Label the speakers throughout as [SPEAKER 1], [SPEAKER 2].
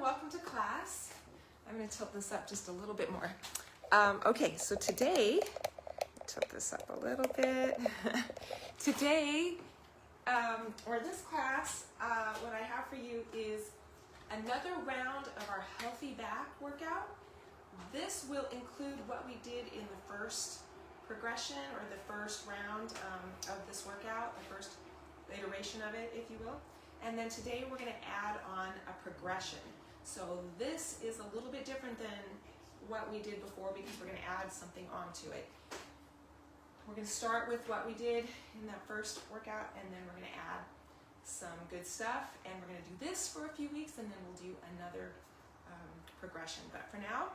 [SPEAKER 1] welcome to class. I'm going to tilt this up just a little bit more. Okay, so today, tilt this up a little bit. Today, or this class, what I have for you is another round of our healthy back workout. This will include what we did in the first progression or the first round of this workout, the first iteration of it, if you will. And then today we're going to add on a progression. So this is a little bit different than what we did before because we're going to add something onto it. We're going to start with what we did in that first workout, and then we're going to add some good stuff, and we're going to do this for a few weeks, and then we'll do another progression. But for now,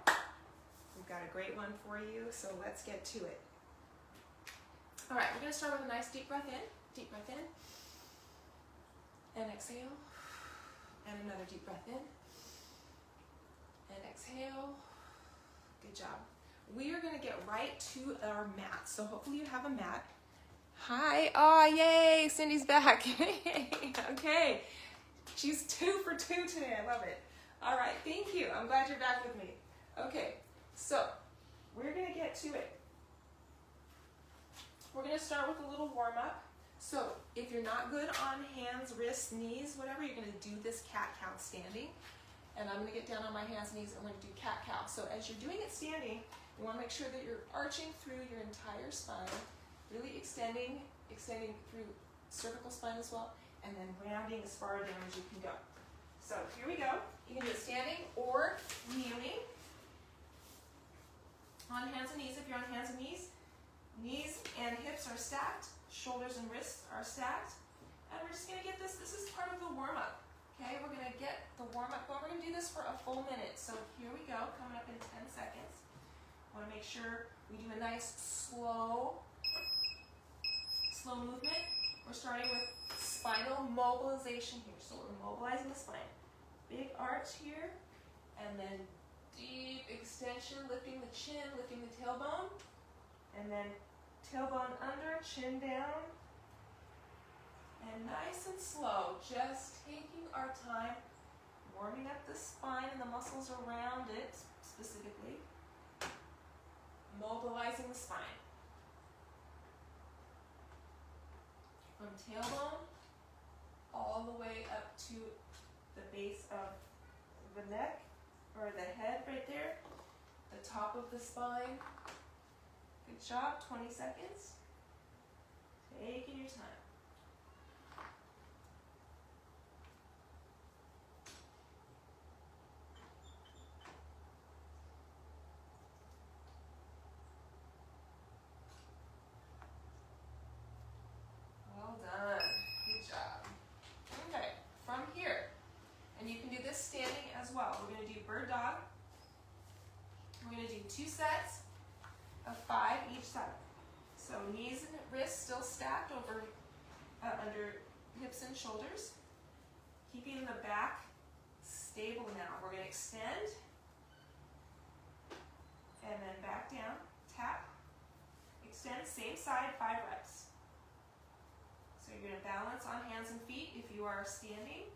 [SPEAKER 1] we've got a great one for you, so let's get to it. All right, we're going to start with a nice deep breath in, and exhale, and another deep breath in, and exhale. Good job. We are going to get right to our mat. So hopefully you have a mat. Hi. Oh, yay. Cindy's back. Okay. She's 2 for 2 today. I love it. All right. Thank you. I'm glad you're back with me. Okay. So we're going to get to it. We're going to start with a little warm up. So if you're not good on hands, wrists, knees, whatever, you're going to do this cat-cow standing. And I'm going to get down on my hands and knees and we're going to do cat-cow. So as you're doing it standing, you want to make sure that you're arching through your entire spine, really extending through cervical spine as well, and then rounding as far down as you can go. So here we go. You can do it standing or kneeling. On hands and knees if you're on hands and knees. Knees and hips are stacked. Shoulders and wrists are stacked. And we're just going to get this. This is part of the warm-up. Okay, we're going to get the warm-up going. We're going to do this for a full minute. So here we go, coming up in 10 seconds. Want to make sure we do a nice slow movement. We're starting with spinal mobilization here. So we're mobilizing the spine. Big arch here, and then deep extension, lifting the chin, lifting the tailbone, and then tailbone under, chin down, and nice and slow, just taking our time, warming up the spine and the muscles around it specifically. Mobilizing the spine. From tailbone all the way up to the base of the neck, or the head right there, the top of the spine. Good job, 20 seconds. Taking your time. Well done. Good job. Okay, from here, and you can do this standing as well. We're going to do bird dog. We're going to do 2 sets of 5 each side. So knees and wrists still stacked over under hips and shoulders. Keeping the back stable now. We're going to extend and then back down. Tap. Extend, same side, 5 reps. So you're going to balance on hands and feet if you are standing.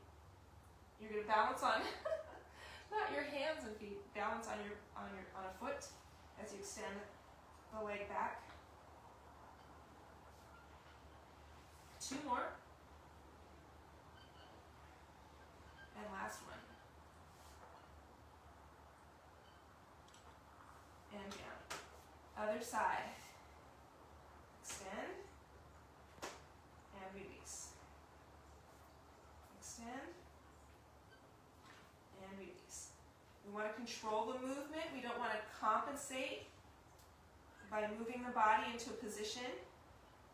[SPEAKER 1] You're going to balance on not your hands and feet, balance on a foot as you extend the leg back. 2 more. And last one. And down. Other side. Extend. And release. Extend. And release. We want to control the movement. We don't want to compensate by moving the body into a position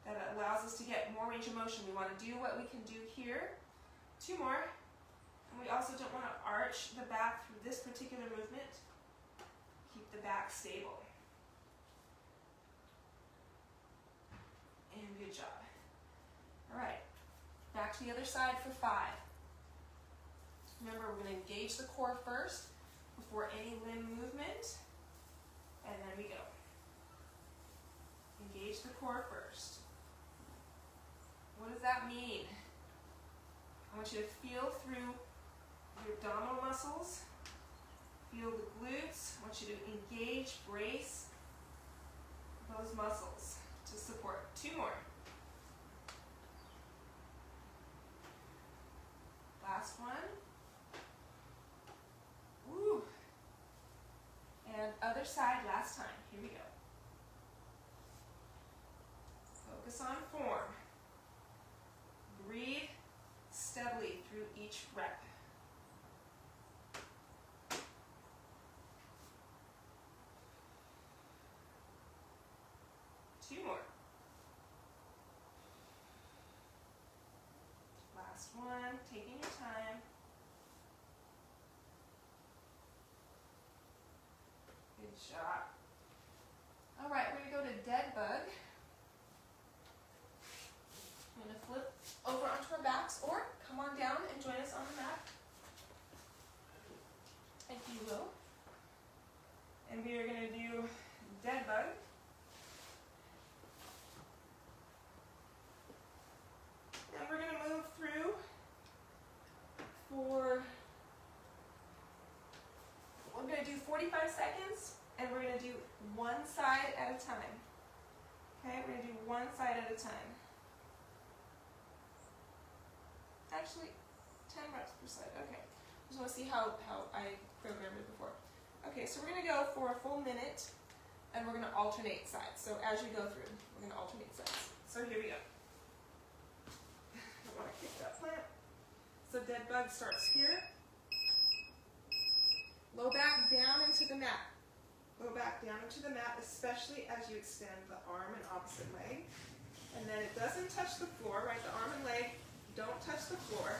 [SPEAKER 1] that allows us to get more range of motion. We want to do what we can do here. 2 more. And we also don't want to arch the back through this particular movement. Keep the back stable. And good job. All right. Back to the other side for 5. Remember, we're going to engage the core first before any limb movement. And then we go. Engage the core first. What does that mean? I want you to feel through your abdominal muscles. Feel the glutes. I want you to engage, brace those muscles to support. 2 more. Last one. Woo. And other side, last time. Here we go. Focus on form. Breathe steadily through each rep. Two more. Last one, taking your time. Good job. All right, we're going to go to dead bug. I'm going to flip over onto our backs, or come on down and join us on the mat, if you will. And we are going to do dead bug. And we're going to move through we're going to do 45 seconds, and we're going to do one side at a time. Okay, we're going to do one side at a time. Actually, 10 reps per side. Okay. Just want to see how I programmed it before. Okay, so we're going to go for a full minute, and we're going to alternate sides. So as you go through, we're going to alternate sides. So here we go. I want to kick that plant. So dead bug starts here. Low back down into the mat. Low back down into the mat, especially as you extend the arm and opposite leg. And then it doesn't touch the floor, right? The arm and leg don't touch the floor.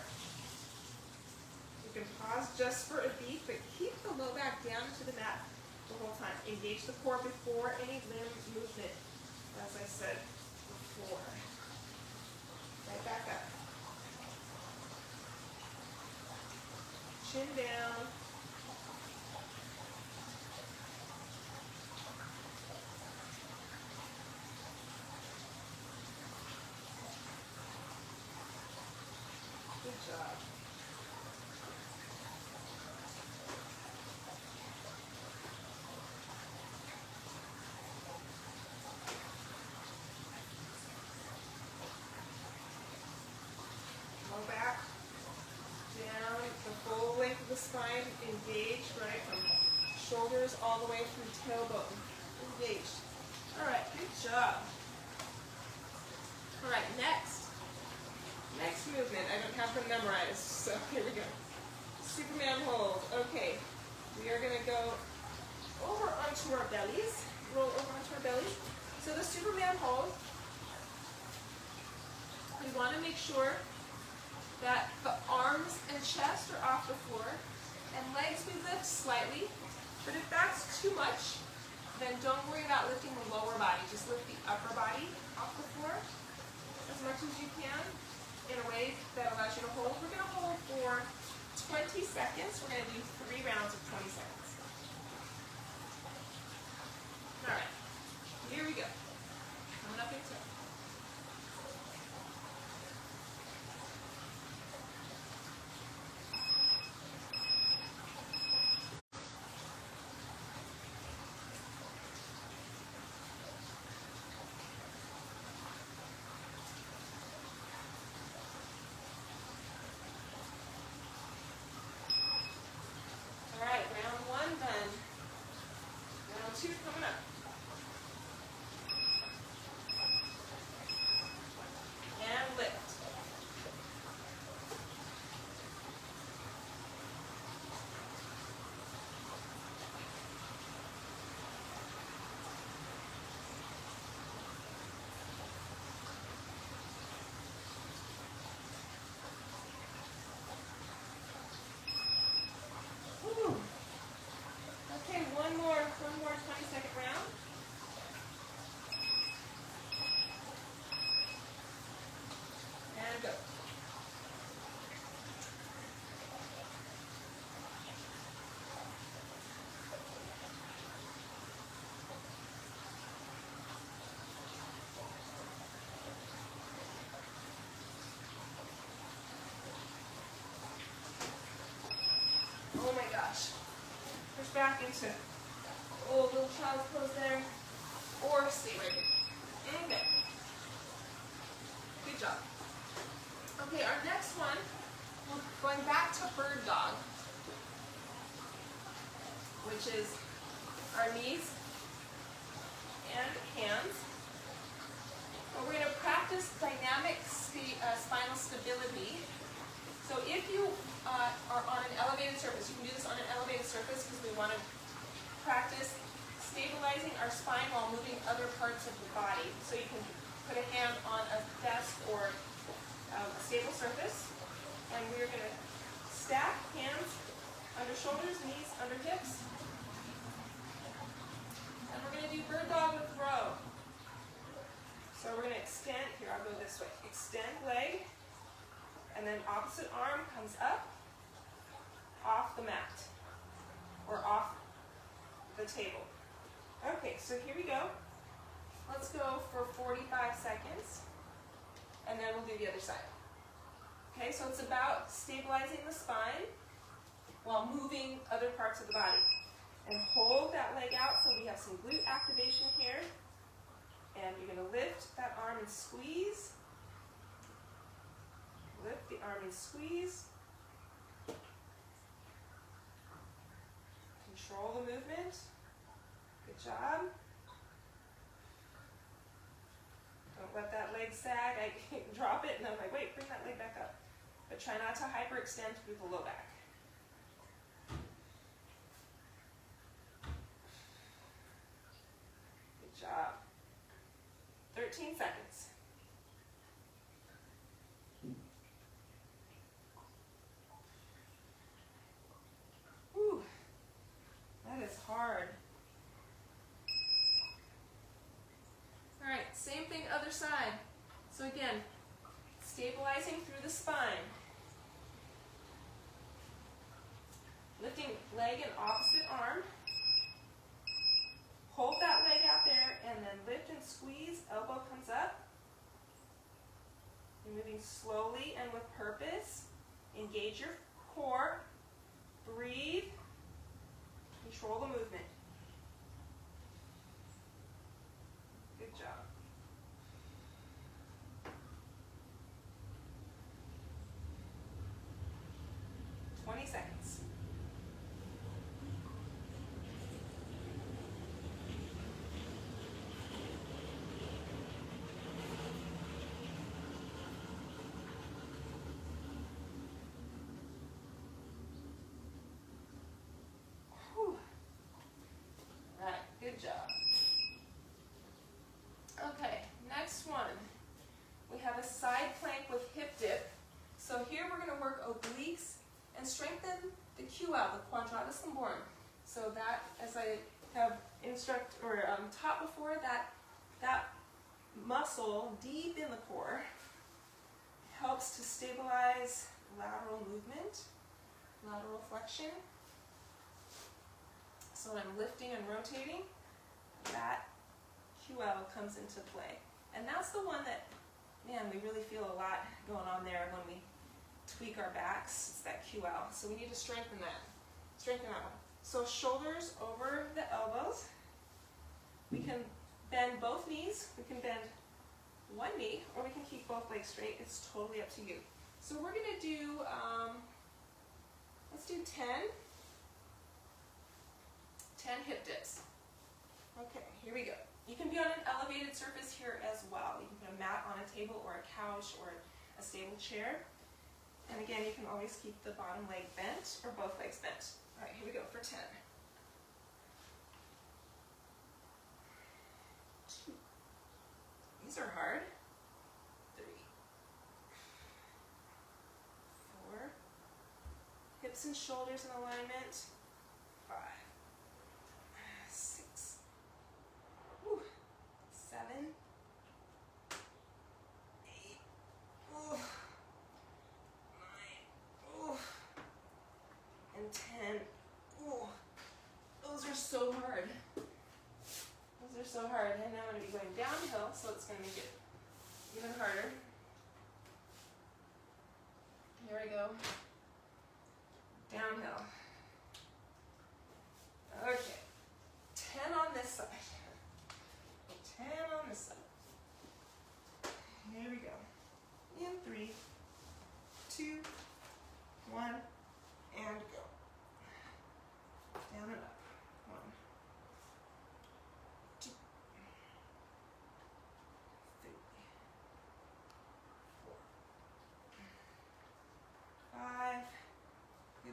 [SPEAKER 1] You can pause just for a beat, but keep the low back down into the mat the whole time. Engage the core before any limb movement, as I said before. Right back up. Chin down. Good job. Low back, down, the full length of the spine, engaged, right, from shoulders all the way through tailbone, engaged. All right, good job. All right, next movement. I don't have them memorized, so here we go. Superman hold. Okay, we are going to go over onto our bellies, roll over onto our bellies. So the Superman hold, we want to make sure that the arms and chest are off the floor, and legs we lift slightly, but if that's too much, then don't worry about lifting the lower body, just lift the upper body off the floor as much as you can in a way that allows you to hold. We're going to hold for 20 seconds. We're going to do 3 rounds of 20 seconds. All right, here we go. Coming up into it. All right, round 1 done. Round 2 coming up. And lift. Woo. Okay, one more 20-second round. Oh my gosh. Push back into old little child's pose there. Or stay right here. Okay. Good job. Okay, our next one, we're going back to bird dog, which is our knees and hands. And we're going to practice dynamic spinal stability. So if you are on an elevated surface, you can do this on an elevated surface because we want to practice stabilizing our spine while moving other parts of the body. So you can put a hand on a desk or a stable surface, and we're going to stack hands under shoulders, knees under hips, and we're going to do bird dog with row. So we're going to extend, here I'll go this way, extend leg, and then opposite arm comes up, off the mat, or off the table. Okay, so here we go. Let's go for 45 seconds, and then we'll do the other side. Okay, so it's about stabilizing the spine while moving other parts of the body. And hold that leg out so we have some glute activation here. And you're going to lift that arm and squeeze. Lift the arm and squeeze. Control the movement. Good job. Don't let that leg sag. I drop it and I'm like, wait, bring that leg back up. But try not to hyperextend through the low back. Good job. 13 seconds. Whew. That is hard. All right, same thing other side. So again, stabilizing through the spine. Lifting leg and opposite arm. Hold that leg out there and then lift and squeeze. Elbow comes up. You're moving slowly and with purpose. Engage your core. Breathe. Control the movement. Good job. Seconds. Whew. Right, good job. Okay, next one. We have a side plank with hip dip. So here we're going to work obliques and strengthen the QL, the quadratus lumborum. So that, as I have taught before, that muscle deep in the core helps to stabilize lateral movement, lateral flexion. So when I'm lifting and rotating, that QL comes into play. And that's the one that, man, we really feel a lot going on there when we tweak our backs. It's that QL. So we need to strengthen that. Strengthen that one. So shoulders over the elbows. We can bend both knees. We can bend one knee, or we can keep both legs straight. It's totally up to you. So we're going to do, let's do 10 hip dips. Okay, here we go. You can be on an elevated surface here as well. You can put a mat on a table or a couch or a stable chair. And again, you can always keep the bottom leg bent or both legs bent. All right, here we go for 10. 2. These are hard. 3. 4. Hips and shoulders in alignment. 5. 6. Whew. 7. 8. Ooh. 9. Ooh. And 10. Ooh. Those are so hard. Those are so hard. And now I'm going to be going downhill, so it's going to make it even harder. Here we go. Downhill.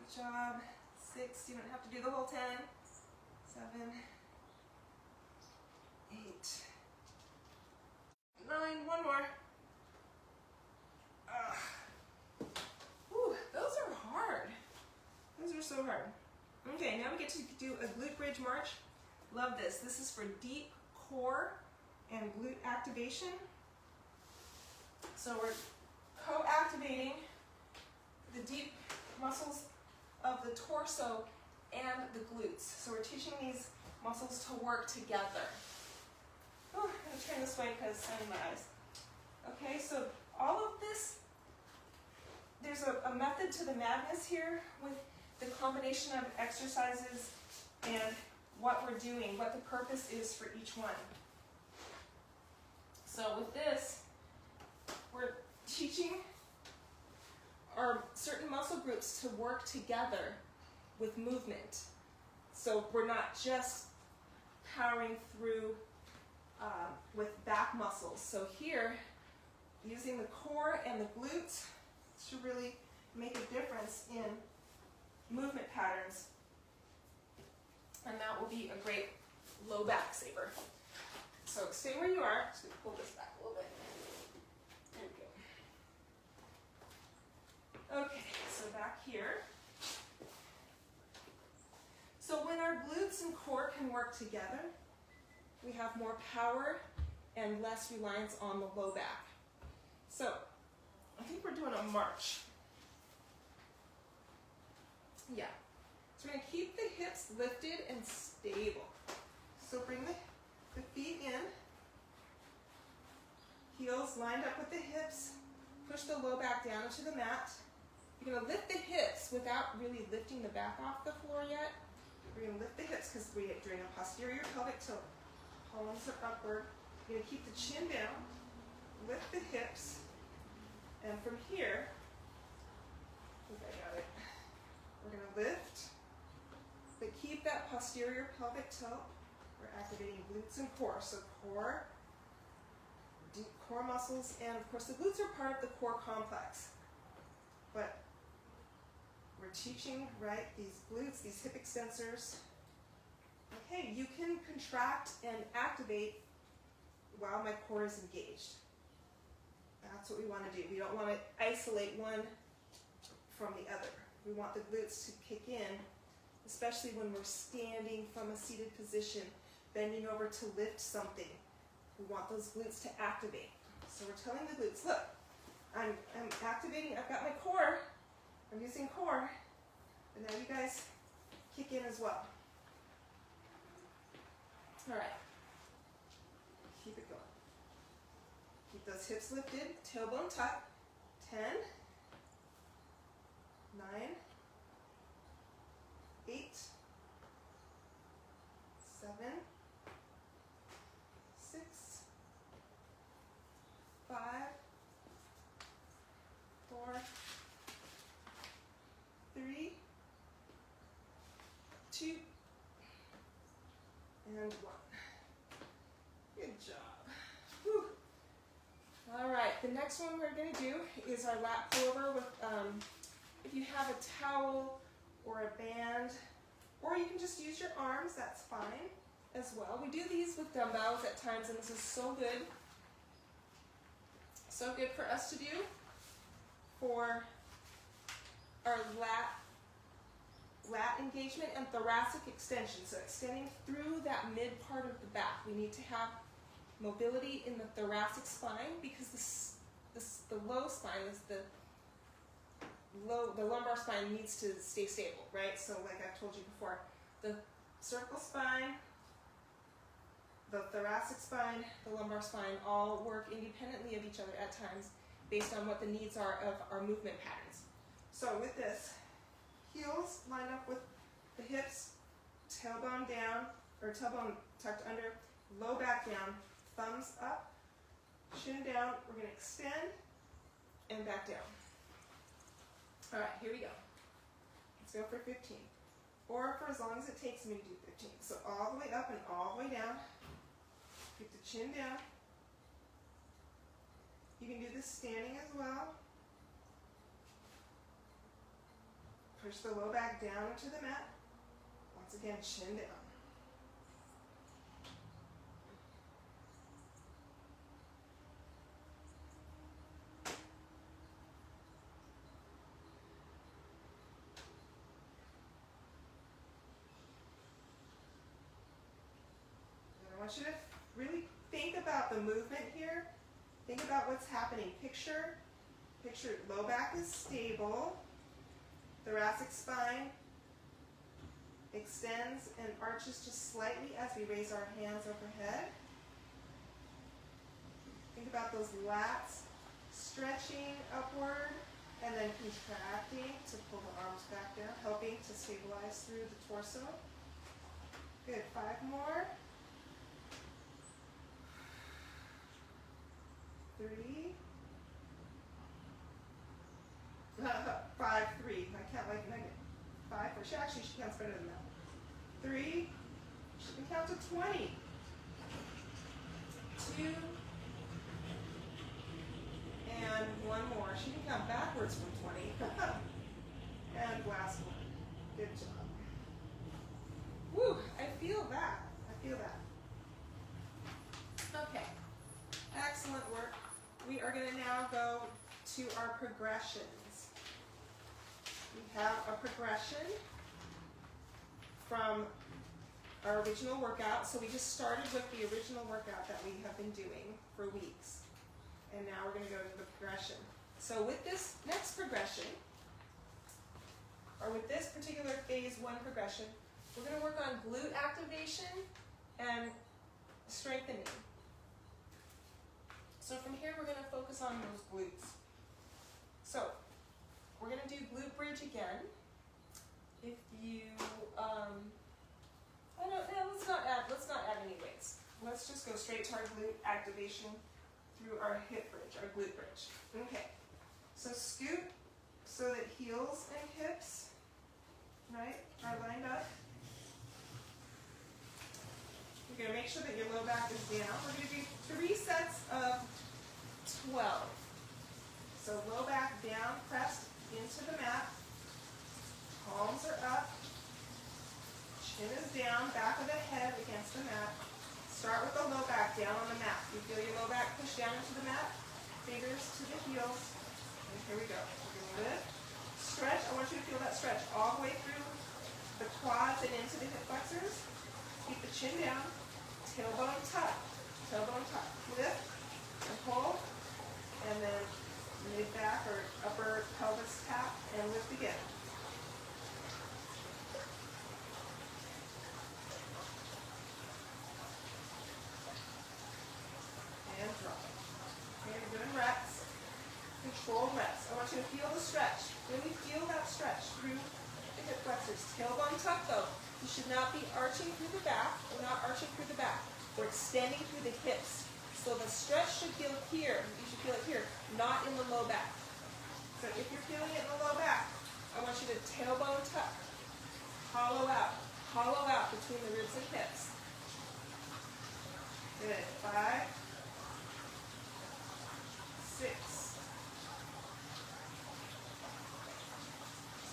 [SPEAKER 1] Good job. 6, you don't have to do the whole 10. 7, 8, 9, one more. Whew, those are hard. Those are so hard. Okay, now we get to do a glute bridge march. Love this. This is for deep core and glute activation. So we're co-activating the deep muscles of the torso and the glutes. So we're teaching these muscles to work together. Oh, I'm going to turn this way because I'm in my eyes. Okay, so all of this, there's a method to the madness here with the combination of exercises and what we're doing, what the purpose is for each one. So with this, we're teaching our certain muscle groups to work together with movement. So we're not just powering through with back muscles. So here, using the core and the glutes should really make a difference in movement patterns. And that will be a great low back saver. So stay where you are. Just gonna pull this back a little bit. There we go. Okay, so back here. So when our glutes and core can work together, we have more power and less reliance on the low back. So I think we're doing a march. Yeah. So we're going to keep the hips lifted and stable. So bring the feet in, heels lined up with the hips, push the low back down into the mat. You're going to lift the hips without really lifting the back off the floor yet. We're going to lift the hips because we're doing a posterior pelvic tilt. Palms are upward. You're going to keep the chin down, lift the hips, and from here, I think I got it. We're going to lift, but keep that posterior pelvic tilt. We're activating glutes and core. So core, deep core muscles, and of course the glutes are part of the core complex. But we're teaching, right, these glutes, these hip extensors. Okay, you can contract and activate while my core is engaged. That's what we want to do. We don't want to isolate one from the other. We want the glutes to kick in, especially when we're standing from a seated position, bending over to lift something. We want those glutes to activate. So we're telling the glutes, look, I'm activating, I've got my core, I'm using core, and now you guys kick in as well. All right, keep it going. Keep those hips lifted, tailbone tuck. 10, 9, 8, 7, 6, 5, 4, 3, 2, and 1. Good job. Whew. All right, the next one we're going to do is our lat pullover with, if you have a towel or a band, or you can just use your arms, that's fine as well. We do these with dumbbells at times, and this is so good. So good for us to do for our lat engagement and thoracic extension. So extending through that mid part of the back. We need to have mobility in the thoracic spine because the low spine is the lumbar spine needs to stay stable, right? So like I've told you before, the cervical spine, the thoracic spine, the lumbar spine all work independently of each other at times based on what the needs are of our movement patterns. So with this, heels line up with the hips, tailbone down, or tailbone tucked under, low back down, thumbs up, chin down. We're going to extend and back down. All right, here we go. Let's go for 15. Or for as long as it takes me to do 15. So all the way up and all the way down. Keep the chin down. You can do this standing as well. Push the low back down into the mat. Once again, chin down. I want you to really think about the movement here. Think about what's happening. Picture low back is stable. Thoracic spine extends and arches just slightly as we raise our hands overhead. Think about those lats stretching upward and then contracting to pull the arms back down, helping to stabilize through the torso. Good, 5 more. 3. 5, 3. I count like negative. 5, 4. She counts better than that. 3. She can count to 20. 2. And 1 more. She can count backwards from 20. And last one. Good job. Woo! I feel that. I feel that. Okay. Excellent work. We are going to now go to our progressions. We have a progression from our original workout. So we just started with the original workout that we have been doing for weeks. And now we're going to go to the progression. So with this next progression, or with this particular phase 1 progression, we're going to work on glute activation and strengthening. So from here, we're going to focus on those glutes. So we're going to do glute bridge again. If you, let's not add any weights. Let's just go straight to our glute activation through our hip bridge, our glute bridge. Okay. So scoot so that heels and hips, right, are lined up. You're going to make sure that your low back is down. We're going to do 3 sets of 12. So low back down, pressed into the mat. Palms are up. Chin is down, back of the head against the mat. Start with the low back down on the mat. You feel your low back push down into the mat. Fingers to the heels. And here we go. We're going to lift. Stretch. I want you to feel that stretch all the way through the quads and into the hip flexors. Keep the chin down. Tailbone tuck. Tailbone tuck. Lift and pull. And then mid-back or upper pelvis tap and lift again. And drop it. Okay, you're doing reps. Controlled reps. I want you to feel the stretch. Really feel that stretch through the hip flexors. Tailbone tuck though. You should not be arching through the back. We're not arching through the back. We're extending through the hips. So the stretch should feel here. You should feel it here, not in the low back. So if you're feeling it in the low back, I want you to tailbone tuck. Hollow out between the ribs and hips. Good. 5, 6,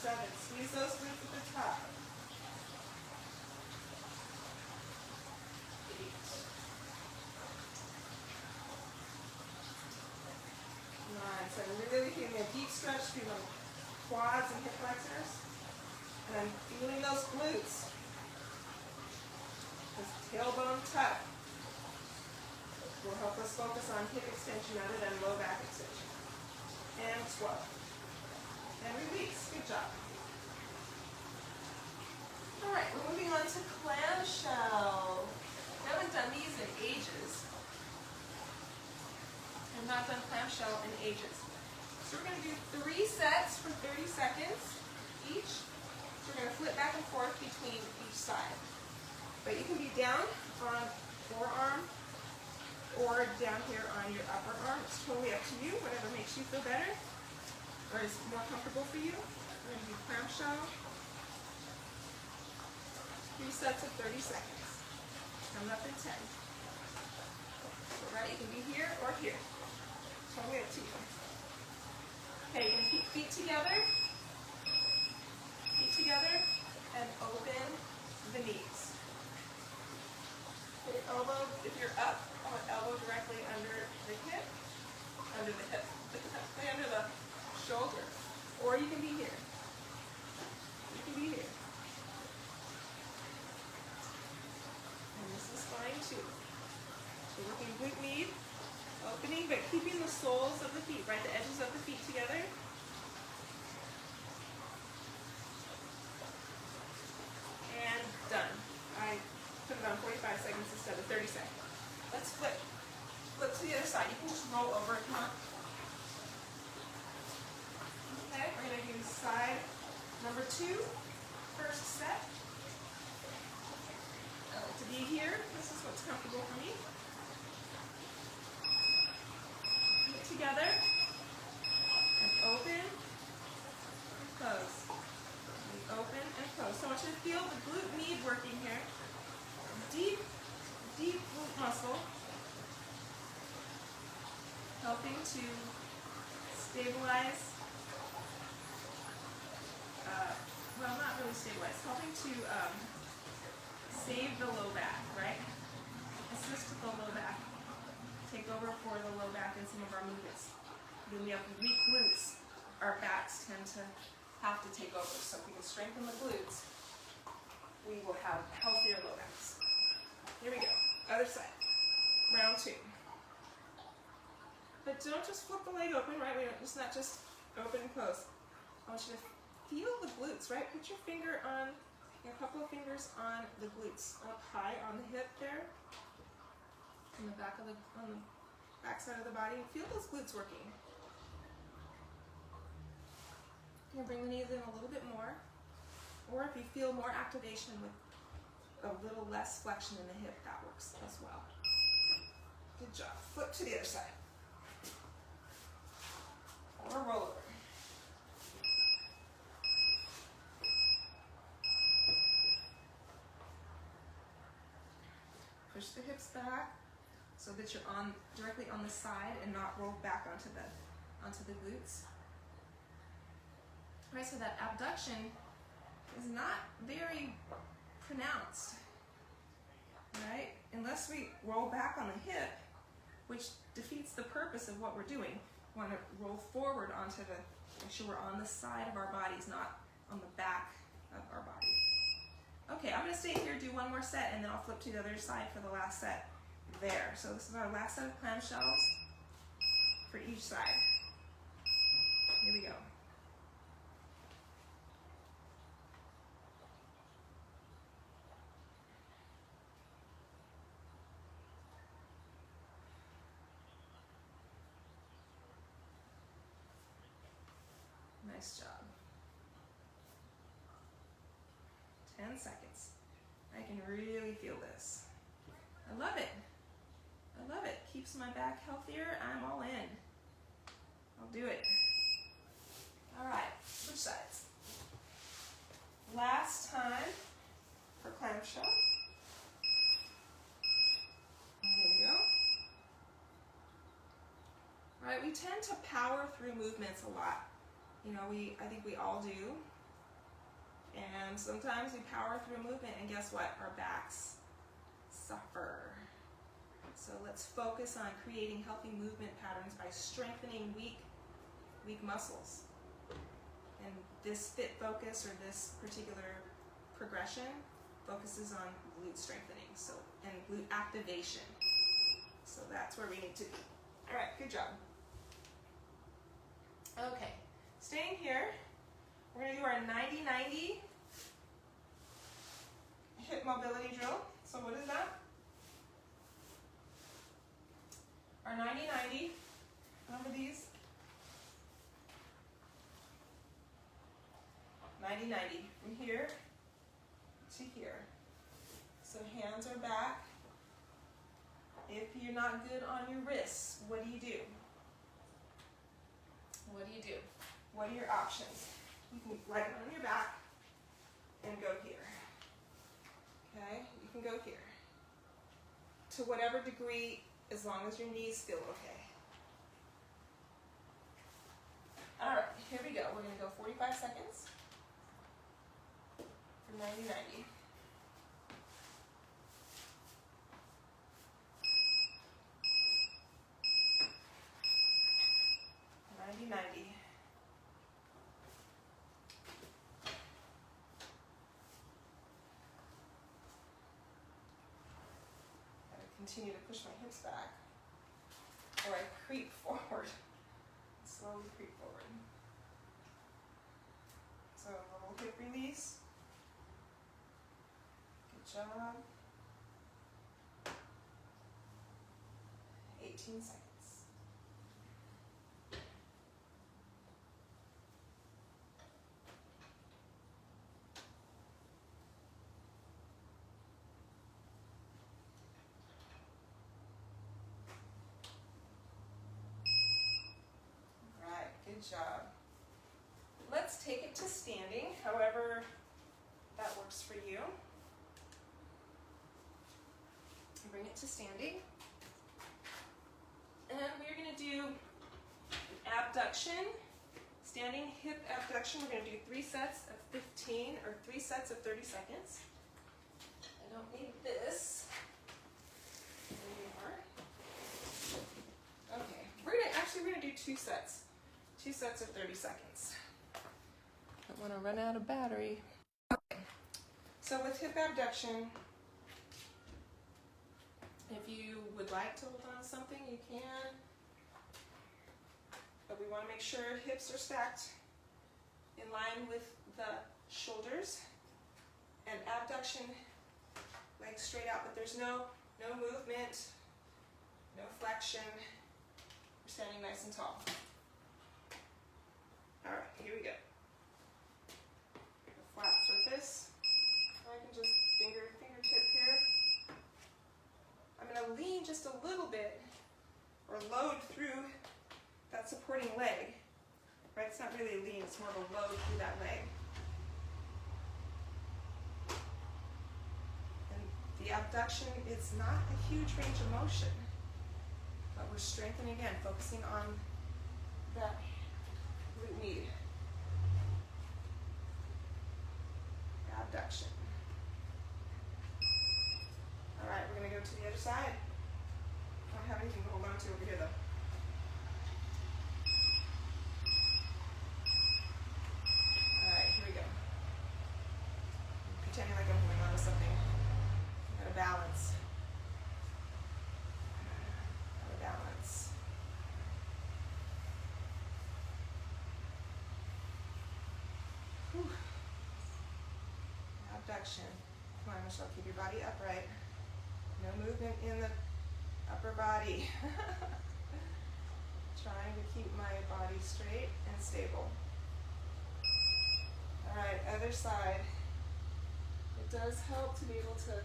[SPEAKER 1] 7. Squeeze those glutes at the top. 8. 9. So I'm really feeling a deep stretch through the quads and hip flexors. And I'm feeling those glutes. This tailbone tuck will help us focus on hip extension rather than low back extension. And 12. And release. Good job. All right, we're moving on to clamshell. I haven't done these in ages. I've not done clamshell in ages. So we're going to do 3 sets for 30 seconds each. So we're going to flip back and forth between each side. But you can be down on forearm or down here on your upper arm. It's totally up to you, whatever makes you feel better or is more comfortable for you. We're going to do clamshell. 3 sets of 30 seconds. Come up in 10. So, right, you can be here or here. Totally up to you. Okay, you can keep feet together. you're up, I want elbow directly under the hip, under the hip, under the shoulder. Or you can be here. You can be here. And this is fine too. So working glute med, opening, but keeping the soles of the feet, right? The edges of the feet together. And done. I put it on 45 seconds instead of 30 seconds. Let's flip. Flip to the other side. You can just roll over if you want. Okay, we're going to do side number 2, first set. I like to be here. This is what's comfortable for me. Feet together. And open, close. And open and close. So I want you to feel the glute med working here. Deep, deep glute muscle. Helping to stabilize. Well, not really stabilize, helping to save the low back, right? Assist with the low back. Take over for the low back in some of our movements. When we have weak glutes, our backs tend to have to take over. So if we can strengthen the glutes, we will have healthier low backs. Here we go. Other side. Round 2. But don't just flip the leg open, right? It's not just open and close. I want you to feel the glutes, right? Put your finger on, a couple of fingers on the glutes, up high on the hip there, on the back side of the body. Feel those glutes working. You can bring the knees in a little bit more, or if you feel more activation with a little less flexion in the hip, that works as well. Good job. Flip to the other side, or roll over. Push the hips back so that you're directly on the side and not roll back onto the glutes. Right, so that abduction is not very pronounced, right? Unless we roll back on the hip, which defeats the purpose of what we're doing. We want to roll forward onto make sure we're on the side of our bodies, not on the back of our body. Okay, I'm going to stay here, do one more set, and then I'll flip to the other side for the last set there. So this is our last set of clamshells for each side. Here we go. Nice job. 10 seconds. I can really feel this. I love it. I love it. Keeps my back healthier. I'm all in. I'll do it. All right, switch sides. Last time for clamshell. There we go. All right, we tend to power through movements a lot. You know, I think we all do. And sometimes we power through a movement, and guess what? Our backs suffer. So let's focus on creating healthy movement patterns by strengthening weak muscles. And this fit focus, or this particular progression, focuses on glute strengthening, and glute activation. So that's where we need to be. All right, good job. Okay, staying here. We're going to do our 90-90 hip mobility drill. So what is that? Our 90-90, remember these? 90-90, from here to here. So hands are back. If you're not good on your wrists, what do you do? What do you do? What are your options? You can lie on your back and go here. Okay? You can go here. To whatever degree, as long as your knees feel okay. All right, here we go. We're going to go 45 seconds for 90-90. continue to push my hips back, or I creep forward, slowly creep forward. So a little hip release. Good job. 18 seconds. Good job. Let's take it to standing, however that works for you. Bring it to standing. And we're going to do abduction, standing hip abduction. We're going to do 3 sets of 15 or 3 sets of 30 seconds. I don't need this anymore. Okay, we're going to do 2 sets. 2 sets of 30 seconds. Don't want to run out of battery. Okay. So with hip abduction, if you would like to hold on to something, you can. But we want to make sure hips are stacked in line with the shoulders. And abduction, legs straight out, but there's no movement, no flexion. We're standing nice and tall. All right, here we go. A flat surface. I can just fingertip here. I'm going to lean just a little bit, or load through that supporting leg. Right? It's not really a lean, it's more of a load through that leg. And the abduction is not a huge range of motion, but we're strengthening again, focusing on that glute med. Abduction. All right, we're going to go to the other side. I don't have anything to hold on to over here though. All right, here we go. Pretending like I'm holding on to something. I'm going to balance. Balance. Whew. Abduction. Come on, Michelle, keep your body upright. No movement in the upper body. Trying to keep my body straight and stable. All right, other side. It does help to be able to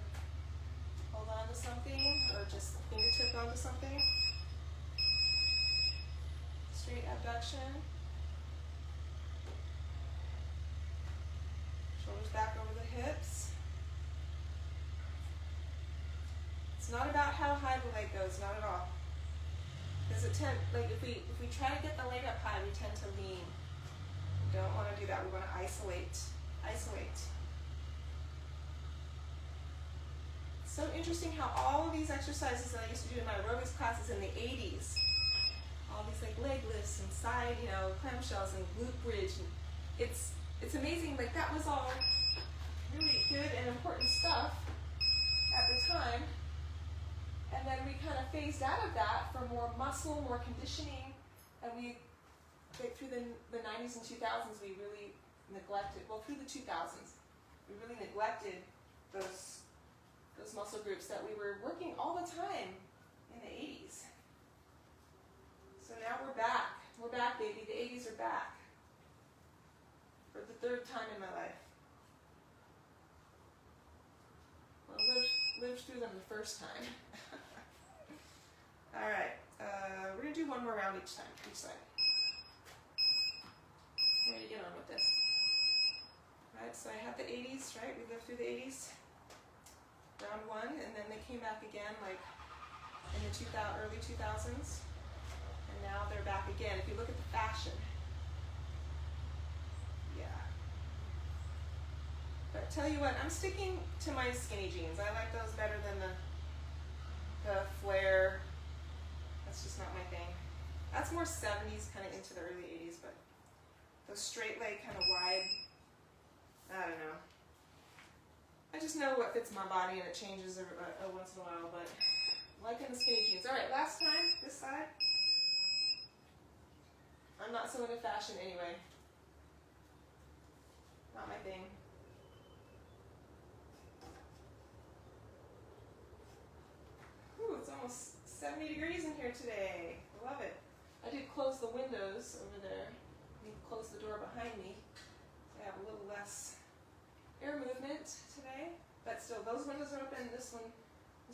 [SPEAKER 1] hold on to something or just fingertip onto something. Straight abduction. Shoulders back over the hips. It's not about how high the leg goes, not at all. Because if we try to get the leg up high, we tend to lean. We don't want to do that. We want to isolate. Isolate. It's so interesting how all of these exercises that I used to do in my aerobics classes in the 80s, all these like leg lifts and side, clamshells and glute bridge, and it's amazing. Like that was all really good and important stuff at the time. And then we kind of phased out of that for more muscle, more conditioning, and we, like through the 90s and 2000s, we really neglected, well through the 2000s, we really neglected those muscle groups that we were working all the time in the 80s. So now we're back. We're back, baby. The 80s are back. For the 3rd time in my life. Well, lived through them the first time. All right, we're gonna do one more round each side. Ready to get on with this. All right, so I have the 80s, right? We lived through the 80s. Round 1, and then they came back again, like in the early 2000s, and now they're back again. If you look at the fashion, yeah. But tell you what, I'm sticking to my skinny jeans. I like those better than the flare. That's just not my thing. That's more 70s, kind of into the early 80s, but those straight leg, kind of wide, I don't know. I just know what fits my body, and it changes once in a while, but Liking the skinny jeans. All right, last time, this side. I'm not so into fashion anyway. Not my thing. Ooh, it's almost 70 degrees in here today. I love it. I did close the windows over there. I need to close the door behind me. I have a little less air movement today. But still, those windows are open. This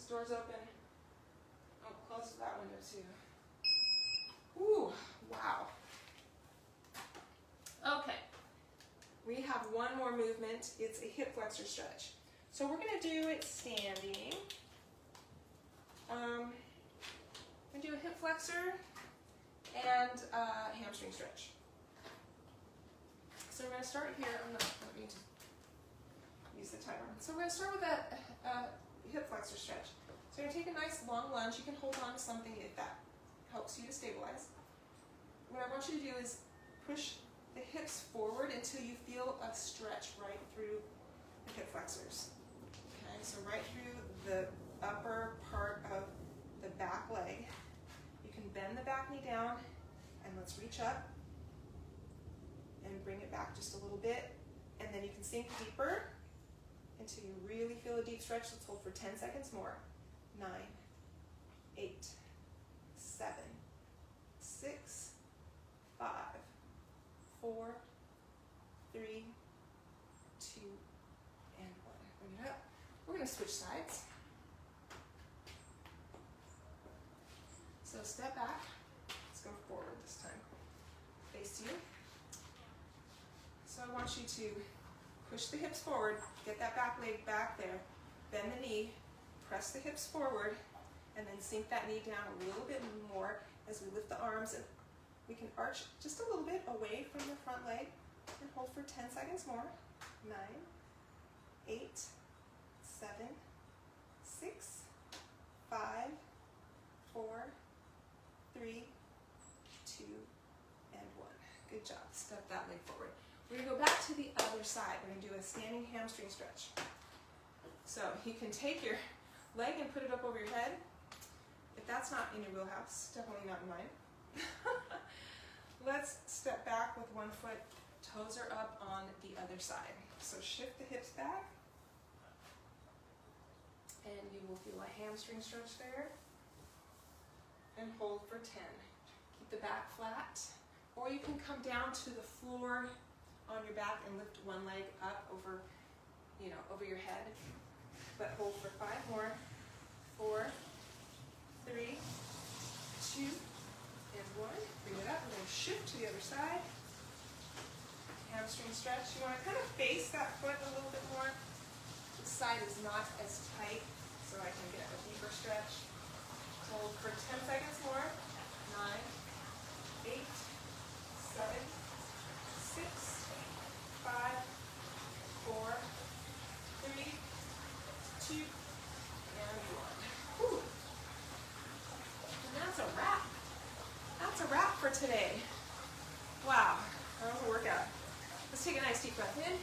[SPEAKER 1] door's open. I'll close that window too. Ooh, wow. Okay. We have one more movement. It's a hip flexor stretch. So we're going to do it standing. I'm going to do a hip flexor and a hamstring stretch. So we're going to start here. Let me use the timer. So we're going to start with a hip flexor stretch. So you're going to take a nice long lunge. You can hold on to something if that helps you to stabilize. What I want you to do is push the hips forward until you feel a stretch right through the hip flexors. Okay, so right through the upper part of the back leg. You can bend the back knee down, and let's reach up and bring it back just a little bit, and then you can sink deeper until you really feel a deep stretch. Let's hold for 10 seconds more. 9, 8, 7, 6, 5, 4, 3, 2, and 1. Bring it up. We're going to switch sides. So step back. Let's go forward this time. Face you. So I want you to push the hips forward, get that back leg back there, bend the knee, press the hips forward, and then sink that knee down a little bit more as we lift the arms, and we can arch just a little bit away from the front leg and hold for 10 seconds more. 9, 8, 7, 6, 5, 4, 3, 2, and 1. Good job. Step that leg forward. We're going to go back to the other side. We're going to do a standing hamstring stretch. So you can take your leg and put it up over your head. If that's not in your wheelhouse, definitely not in mine. Let's step back with one foot. Toes are up on the other side. So shift the hips back. And you will feel a hamstring stretch there. And hold for 10. Keep the back flat. Or you can come down to the floor on your back and lift one leg up over, over your head. But hold for 5 more. 4, 3, 2, and 1. Bring it up. We're going to shift to the other side. Hamstring stretch. You want to kind of face that foot a little bit more. This side is not as tight, so I can get a deeper stretch. Hold for 10 seconds more. 9, 8, 7, 6, 5, 4, 3, 2, and 1. Whew. And that's a wrap. That's a wrap for today. Wow, that was a workout. Let's take a nice deep breath in. And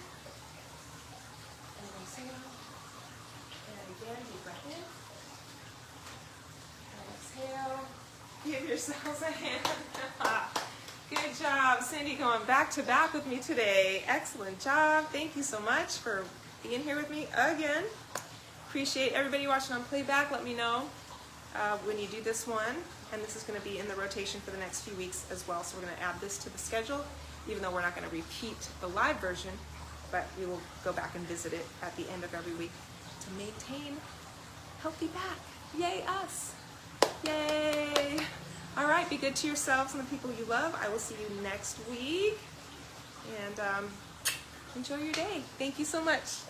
[SPEAKER 1] exhale. And again, deep breath in. And exhale. Give yourselves a hand. Good job, Cindy, going back to back with me today. Excellent job. Thank you so much for being here with me again. Appreciate everybody watching on playback. Let me know when you do this one. And this is going to be in the rotation for the next few weeks as well. So we're going to add this to the schedule, even though we're not going to repeat the live version, but we will go back and visit it at the end of every week to maintain healthy back. Yay, us. Yay. All right, be good to yourselves and the people you love. I will see you next week. And enjoy your day. Thank you so much.